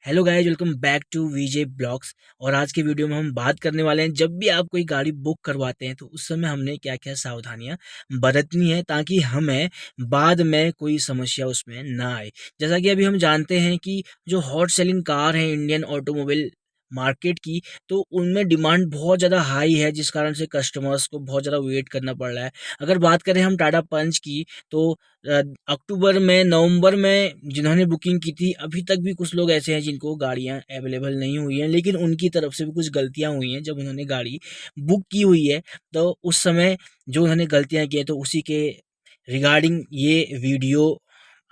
Hello guys, welcome back to VJ blogs. और आज के वीडियो में हम बात करने वाले हैं, जब भी आप कोई गाड़ी बुक करवाते हैं तो उस समय हमने क्या क्या सावधानियां बरतनी है ताकि हमें बाद में कोई समस्या उसमें ना आए। जैसा कि अभी हम जानते हैं कि जो हॉट सेलिंग कार है इंडियन ऑटोमोबाइल मार्केट की, तो उनमें डिमांड बहुत ज़्यादा हाई है, जिस कारण से कस्टमर्स को बहुत ज़्यादा वेट करना पड़ रहा है। अगर बात करें हम टाटा पंच की, तो अ, अक्टूबर में, नवंबर में जिन्होंने बुकिंग की थी, अभी तक भी कुछ लोग ऐसे हैं जिनको गाड़ियां अवेलेबल नहीं हुई हैं, लेकिन उनकी तरफ से भी कुछ गलतियां हुई हैं जब उन्होंने गाड़ी बुक की हुई है। तो उस समय जो उन्होंने गलतियां की हैं, तो उसी के रिगार्डिंग ये वीडियो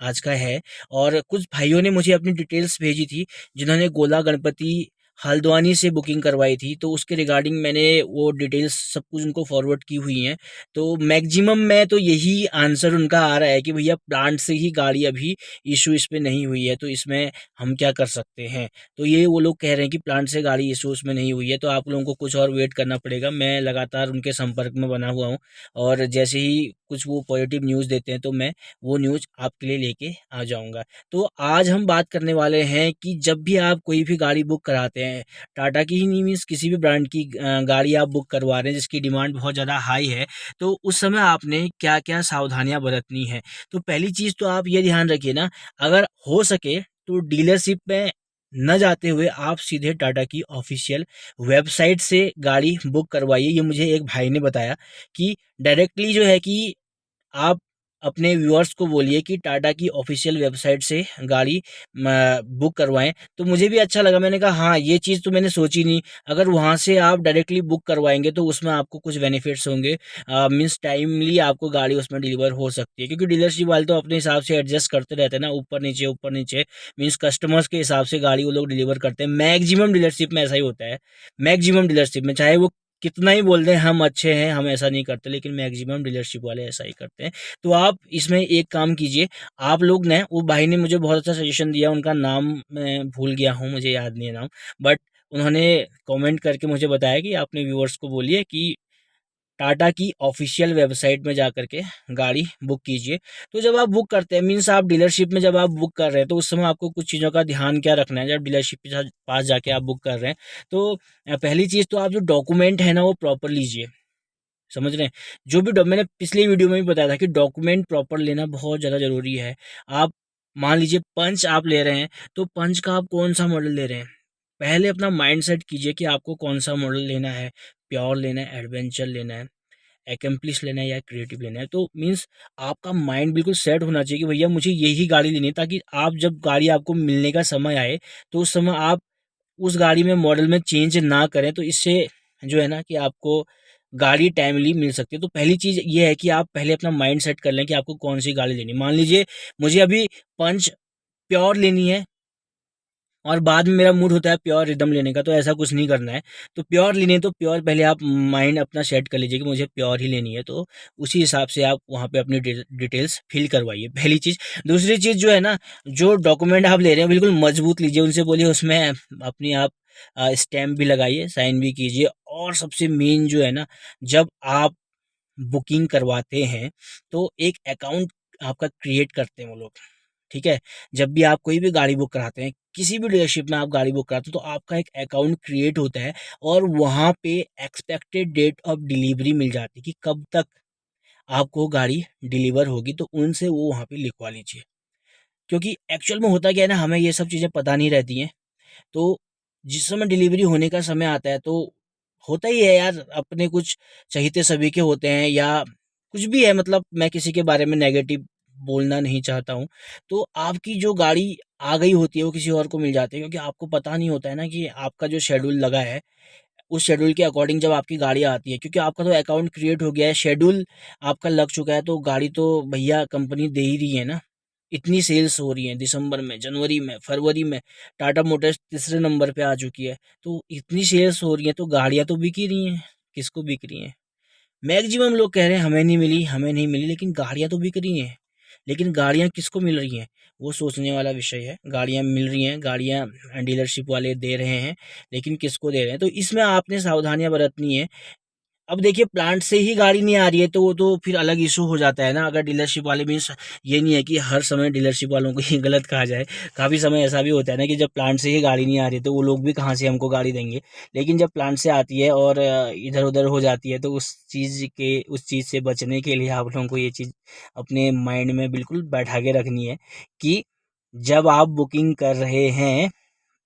आज का है। और कुछ भाइयों ने मुझे अपनी डिटेल्स भेजी थी जिन्होंने गोला गणपति हल्द्वानी से बुकिंग करवाई थी, तो उसके रिगार्डिंग मैंने वो डिटेल्स सब कुछ उनको फॉरवर्ड की हुई हैं। तो मैक्सिमम में तो यही आंसर उनका आ रहा है कि भैया प्लांट से ही गाड़ी अभी इशू इस पे नहीं हुई है, तो इसमें हम क्या कर सकते हैं। तो ये वो लोग कह रहे हैं कि प्लांट से गाड़ी इशू उसमें नहीं हुई है, तो आप लोगों को कुछ और वेट करना पड़ेगा। मैं लगातार उनके संपर्क में बना हुआ हूँ, और जैसे ही कुछ वो पॉजिटिव न्यूज़ देते हैं तो मैं वो न्यूज़ आपके लिए लेके आ जाऊँगा। तो आज हम बात करने वाले हैं कि जब भी आप कोई भी गाड़ी बुक कराते हैं, टाटा की ही नहीं, मीन्स किसी भी ब्रांड की गाड़ी आप बुक करवा रहे हैं जिसकी डिमांड बहुत ज़्यादा हाई है, तो उस समय आपने क्या-क्या सावधानियाँ बरतनी है। तो पहली चीज़ तो आप ये ध्यान रखिए ना, अगर हो सके तो डीलरशिप में न जाते हुए आप सीधे टाटा की ऑफ़िशियल वेबसाइट से गाड़ी बुक करवाइए। ये मुझे एक भाई ने बताया कि डायरेक्टली जो है कि आप अपने व्यूअर्स को बोलिए कि टाटा की ऑफिशियल वेबसाइट से गाड़ी बुक करवाएं। तो मुझे भी अच्छा लगा, मैंने कहा हाँ, ये चीज़ तो मैंने सोची नहीं। अगर वहाँ से आप डायरेक्टली बुक करवाएंगे तो उसमें आपको कुछ बेनिफिट्स होंगे, मीन्स टाइमली आपको गाड़ी उसमें डिलीवर हो सकती है, क्योंकि डीलरशिप वाले तो अपने हिसाब से एडजस्ट करते रहते हैं ना, ऊपर नीचे, मीन्स कस्टमर्स के हिसाब से गाड़ी वो लोग डिलीवर करते हैं। मैक्सिमम डीलरशिप में ऐसा ही होता है। मैक्सिमम डीलरशिप में चाहे वो कितना ही बोल दें हम अच्छे हैं, हम ऐसा नहीं करते, लेकिन मैक्सिमम डीलरशिप वाले ऐसा ही करते हैं। तो आप इसमें एक काम कीजिए, आप लोग ने, वो भाई ने मुझे बहुत अच्छा सजेशन दिया, उनका नाम मैं भूल गया हूँ, मुझे याद नहीं है नाम, बट उन्होंने कमेंट करके मुझे बताया कि अपने व्यूअर्स को बोलिए कि टाटा की ऑफिशियल वेबसाइट में जा कर के गाड़ी बुक कीजिए। तो जब आप बुक करते हैं, मीन्स आप डीलरशिप में जब आप बुक कर रहे हैं, तो उस समय आपको कुछ चीज़ों का ध्यान क्या रखना है जब डीलरशिप के साथ पास जाके आप बुक कर रहे हैं। तो पहली चीज़ तो आप जो डॉक्यूमेंट है ना वो प्रॉपर लीजिए। समझ रहे हैं? जो भी मैंने पिछली वीडियो में भी बताया था कि डॉक्यूमेंट प्रॉपर लेना बहुत ज़्यादा ज़रूरी है। आप मान लीजिए पंच आप ले रहे हैं, तो पंच का आप कौन-सा मॉडल ले रहे हैं? पहले अपना माइंड सेट कीजिए कि आपको कौन-सा मॉडल लेना है, प्योर लेना है, एडवेंचर लेना है, एकम्प्लिश लेना है या क्रिएटिव लेना है। तो मीन्स आपका माइंड बिल्कुल सेट होना चाहिए कि भैया मुझे यही गाड़ी लेनी है, ताकि आप जब गाड़ी आपको मिलने का समय आए, तो उस समय आप उस गाड़ी में मॉडल में चेंज ना करें। तो इससे जो है ना कि आपको गाड़ी टाइमली मिल सकती है। तो पहली चीज़ ये है कि आप पहले अपना माइंड सेट कर लें कि आपको कौन-सी गाड़ी लेनी है। मान लीजिए मुझे अभी पंच प्योर लेनी है, और बाद में मेरा मूड होता है प्योर रिदम लेने का, तो ऐसा कुछ नहीं करना है। तो प्योर लेनी है तो प्योर पहले आप माइंड अपना सेट कर लीजिए कि मुझे प्योर ही लेनी है, तो उसी हिसाब से आप वहाँ पे अपनी डिटेल्स फिल करवाइए, पहली चीज़। दूसरी चीज़ जो है ना, जो डॉक्यूमेंट आप ले रहे हैं बिल्कुल मजबूत लीजिए, उनसे बोलिए उसमें अपनी आप स्टैम्प भी लगाइए, साइन भी कीजिए। और सबसे मेन जो है ना, जब आप बुकिंग करवाते हैं तो एक अकाउंट आपका क्रिएट करते हैं वो लोग, ठीक है? जब भी आप कोई भी गाड़ी बुक कराते हैं, किसी भी डीलरशिप में आप गाड़ी बुक कराते हो, तो आपका एक अकाउंट क्रिएट होता है, और वहाँ पे एक्सपेक्टेड डेट ऑफ डिलीवरी मिल जाती है कि कब तक आपको गाड़ी डिलीवर होगी, तो उनसे वो वहाँ पे लिखवा लीजिए। क्योंकि एक्चुअल में होता क्या है ना, हमें ये सब चीज़ें पता नहीं रहती हैं। तो जिस समय डिलीवरी होने का समय आता है, तो होता ही है यार, अपने कुछ चहेते सभी के होते हैं, या कुछ भी है, मतलब मैं किसी के बारे में नेगेटिव बोलना नहीं चाहता हूँ। तो आपकी जो गाड़ी आ गई होती है वो किसी और को मिल जाती है, क्योंकि आपको पता नहीं होता है ना कि आपका जो शेड्यूल लगा है, उस शेड्यूल के अकॉर्डिंग जब आपकी गाड़ी आती है, क्योंकि आपका तो अकाउंट क्रिएट हो गया है, शेड्यूल आपका लग चुका है, तो गाड़ी तो भैया कंपनी दे ही रही है ना। इतनी सेल्स हो रही हैं दिसंबर में, जनवरी में, फरवरी में, टाटा मोटर्स तीसरे नंबर पे आ चुकी है। तो इतनी सेल्स हो रही हैं, तो गाड़ियाँ तो बिक ही रही हैं। किसको बिक रही हैं? मैक्सिमम लोग कह रहे हैं हमें नहीं मिली, हमें नहीं मिली, लेकिन गाड़ियाँ तो बिक रही हैं। लेकिन गाड़ियाँ किसको मिल रही हैं? वो सोचने वाला विषय है। गाड़ियाँ मिल रही हैं, गाड़ियाँ डीलरशिप वाले दे रहे हैं, लेकिन किसको दे रहे हैं? तो इसमें आपने सावधानियाँ बरतनी है। अब देखिए प्लांट से ही गाड़ी नहीं आ रही है तो वो तो फिर अलग इशू हो जाता है ना। अगर डीलरशिप वाले मीन्स ये नहीं है कि हर समय डीलरशिप वालों को ही गलत कहा जाए। काफ़ी समय ऐसा भी होता है ना कि जब प्लांट से ही गाड़ी नहीं आ रही है तो वो लोग भी कहाँ से हमको गाड़ी देंगे। लेकिन जब प्लांट से आती है और इधर उधर हो जाती है तो उस चीज़ से बचने के लिए आप लोगों को ये चीज़ अपने माइंड में बिल्कुल बैठा के रखनी है कि जब आप बुकिंग कर रहे हैं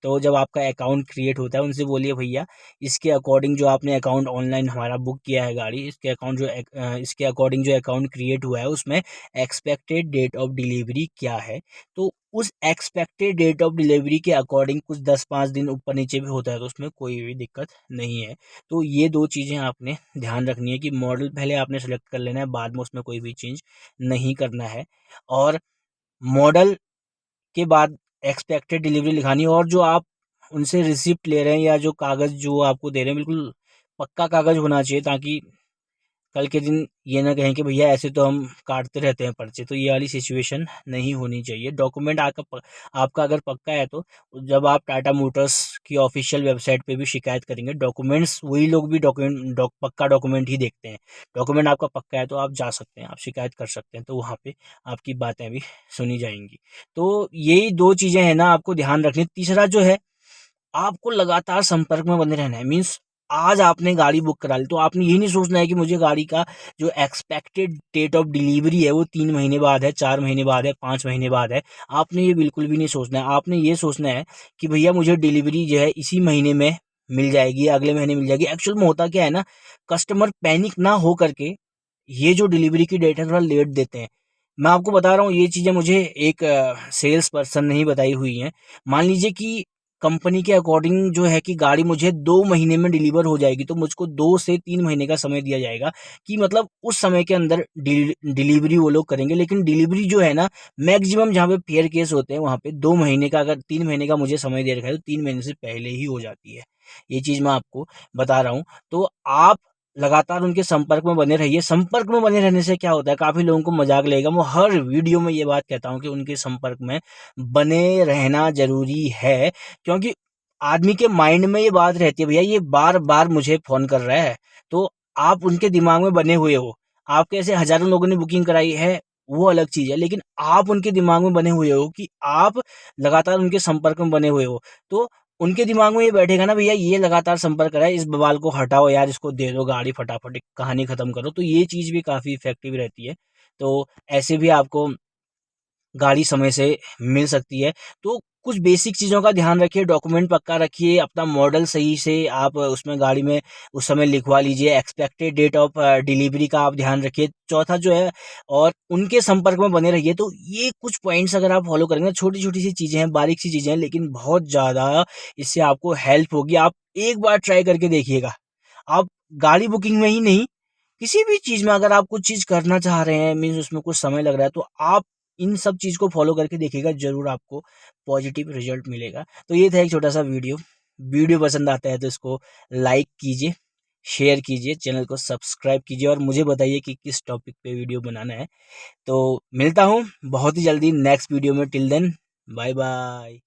तो जब आपका अकाउंट क्रिएट होता है उनसे बोलिए भैया इसके अकॉर्डिंग जो आपने अकाउंट ऑनलाइन हमारा बुक किया है गाड़ी, इसके अकॉर्डिंग जो अकाउंट क्रिएट हुआ है उसमें एक्सपेक्टेड डेट ऑफ डिलीवरी क्या है। तो उस एक्सपेक्टेड डेट ऑफ डिलीवरी के अकॉर्डिंग कुछ 10-5 दिन ऊपर नीचे भी होता है तो उसमें कोई भी दिक्कत नहीं है। तो ये 2 चीज़ें आपने ध्यान रखनी है कि मॉडल पहले आपने सेलेक्ट कर लेना है, बाद में उसमें कोई भी चेंज नहीं करना है। और मॉडल के बाद एक्सपेक्टेड डिलीवरी लिखानी है, और जो आप उनसे रिसिप्ट ले रहे हैं या जो कागज़ जो आपको दे रहे हैं बिल्कुल पक्का कागज़ होना चाहिए, ताकि कल के दिन ये ना कहें कि भैया ऐसे तो हम काटते रहते हैं पर्चे। तो ये वाली सिचुएशन नहीं होनी चाहिए। डॉक्यूमेंट आपका अगर पक्का है तो जब आप टाटा मोटर्स की ऑफिशियल वेबसाइट पे भी शिकायत करेंगे, डॉक्यूमेंट्स वही लोग भी पक्का डॉक्यूमेंट ही देखते हैं। डॉक्यूमेंट आपका पक्का है तो आप जा सकते हैं, आप शिकायत कर सकते हैं, तो वहाँ पे आपकी बातें भी सुनी जाएंगी। तो यही 2 चीज़ें हैं ना आपको ध्यान रखनी। तीसरा जो है, आपको लगातार संपर्क में बने रहना है। मीन्स आज आपने गाड़ी बुक करा ली तो आपने ये नहीं सोचना है कि मुझे गाड़ी का जो एक्सपेक्टेड डेट ऑफ डिलीवरी है वो 3 महीने बाद है, 4 महीने बाद है, 5 महीने बाद है। आपने ये बिल्कुल भी नहीं सोचना है। आपने ये सोचना है कि भैया मुझे डिलीवरी जो है इसी महीने में मिल जाएगी, अगले महीने मिल जाएगी। एक्चुअल में होता क्या है ना, कस्टमर पैनिक ना हो करके ये जो डिलीवरी की डेट है थोड़ा लेट देते हैं। मैं आपको बता रहा हूँ ये चीज़ें मुझे एक सेल्स पर्सन ने ही बताई हुई हैं। मान लीजिए कि कंपनी के अकॉर्डिंग जो है कि गाड़ी मुझे 2 महीने में डिलीवर हो जाएगी तो मुझको 2 से 3 महीने का समय दिया जाएगा कि मतलब उस समय के अंदर डिलीवरी वो लोग करेंगे। लेकिन डिलीवरी जो है ना, मैक्सिमम जहाँ पे फेयर केस होते हैं वहाँ पे 2 महीने का, अगर 3 महीने का मुझे समय दे रखा है तो 3 महीने से पहले ही हो जाती है। ये चीज़ मैं आपको बता रहा हूँ। तो आप लगातार उनके संपर्क में बने रहिए। संपर्क में बने रहने से क्या होता है, काफ़ी लोगों को मजाक लगेगा, मैं हर वीडियो में ये बात कहता हूँ कि उनके संपर्क में बने रहना ज़रूरी है। क्योंकि आदमी के माइंड में ये बात रहती है, भैया ये बार-बार मुझे फ़ोन कर रहा है, तो आप उनके दिमाग में बने हुए हो। आपके ऐसे हज़ारों लोगों ने बुकिंग कराई है, वो अलग चीज़ है, लेकिन आप उनके दिमाग में बने हुए हो कि आप लगातार उनके संपर्क में बने हुए हो। तो उनके दिमाग में ये बैठेगा ना, भैया ये लगातार संपर्क कर रहा है, इस बवाल को हटाओ यार, इसको दे दो गाड़ी फटाफट, कहानी खत्म करो। तो ये चीज़ भी काफ़ी इफ़ेक्टिव रहती है। तो ऐसे भी आपको गाड़ी समय से मिल सकती है। तो कुछ बेसिक चीज़ों का ध्यान रखिए, डॉक्यूमेंट पक्का रखिए, अपना मॉडल सही से आप उसमें गाड़ी में उस समय लिखवा लीजिए, एक्सपेक्टेड डेट ऑफ डिलीवरी का आप ध्यान रखिए। चौथा जो है, और उनके संपर्क में बने रहिए। तो ये कुछ पॉइंट्स अगर आप फॉलो करेंगे, छोटी-छोटी सी चीज़ें हैं, बारीक सी चीज़ें हैं, लेकिन बहुत ज़्यादा इससे आपको हेल्प होगी। आप एक बार ट्राई करके देखिएगा। आप गाड़ी बुकिंग में ही नहीं, किसी भी चीज़ में अगर आप कुछ चीज़ करना चाह रहे हैं, मीन्स उसमें कुछ समय लग रहा है, तो आप इन सब चीज़ को फॉलो करके देखिएगा, ज़रूर आपको पॉजिटिव रिजल्ट मिलेगा। तो ये था एक छोटा-सा वीडियो। वीडियो पसंद आता है तो इसको लाइक कीजिए, शेयर कीजिए, चैनल को सब्सक्राइब कीजिए और मुझे बताइए कि किस टॉपिक पे वीडियो बनाना है। तो मिलता हूँ बहुत ही जल्दी नेक्स्ट वीडियो में। Till then bye bye.